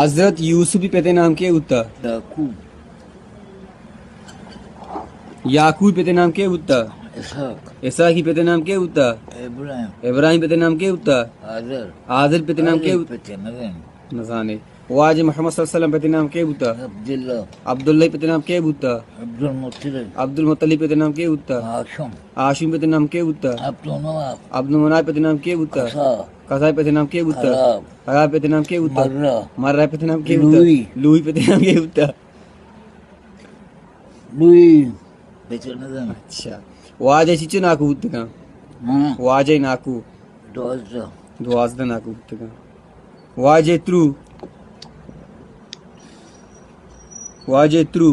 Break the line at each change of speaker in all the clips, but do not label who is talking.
حضرت یوسف پتے نام کے ہوتا
یعقوب،
یعقوب پتے نام کے ہوتا
اسحاق،
اسحاق پتے نام کے ہوتا
ابراہیم،
ابراہیم پتے نام کے ہوتا
آذر،
آذر پتے نام کے
پتے نظم،
نزانے واج محمد صلی اللہ علیہ وسلم پتے نام کے ہوتا
عبداللہ،
عبداللہ پتے نام کے ہوتا
عبد المطلب،
عبد المطلب پتے نام کے ہوتا
ہاشم،
ہاشم پتے نام کے ہوتا
عبد النواف،
عبد المناف پتے نام کے ہوتا
قصا،
قصائی پتے نام کے ہوتا
حراب،
حراب پتے نام کے ہوتا
مرہ،
مرہ پتے نام کے ہوتا
لوئی،
لوئی پتے نام کے ہوتا
لوئی، پتے نظم،
اچھا واجہ چچو ناکو ہوتا
ہاں،
واجہ ناکو
دوازدہ،
دوازدہ ناکو ہوتا واجہ ترو واجہ ترو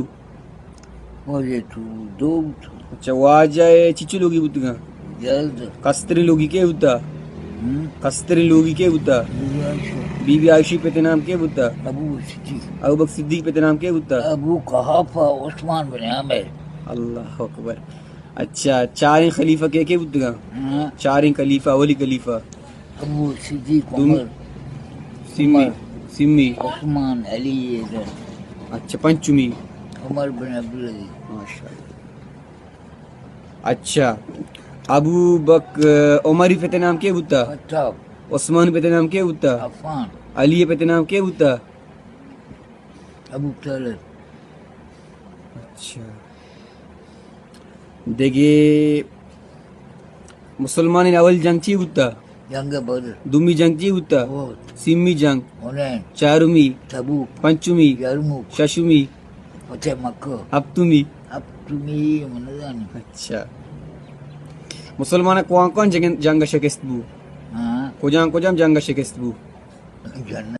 وجہ تو، دوت،
اچھا واجہ چچو لوگی ہوتا
جلد،
کستری لوگی کے ہوتا کستری لوگی کے ہوتا
عائشہ،
بی بی عائشہ پتے نام کے ہوتا
ابو صدیق،
ابو بکر صدیق پتے نام کے ہوتا
ابو قحافہ، عثمان بن عامر،
اللہ اکبر اچھا چاریں خلیفہ کے ہوتا
ہاں،
چاریں خلیفہ اولی خلیفہ
ابو صدیق، عمر،
سمی سمی
عثمان، علی،
اچھا پنچمی
عمر بن عبدالعزیز،
ماشاءاللہ اچھا ابو بکر عمر پتے نام کے ہوتا
خطاب،
عثمان پتے نام کے ہوتا
عفان،
علی پتے نام کے ہوتا
ابو طالب،
اچھا دیکھیے مسلمان اول جنگ چی ہوتا
جنگ بدر،
دومی جنگ چی ہوتا
احد،
سیمی جنگ
حنین،
چارمی
تبوک،
پنچمی
یرموک،
ششمی
فتح مکہ،
ہفتمی
اب تمہیں منظانی،
اچھا مسلمان کون کون جنگ شکست بو
ہاں،
کجام کجام جنگ شکست بو
جنت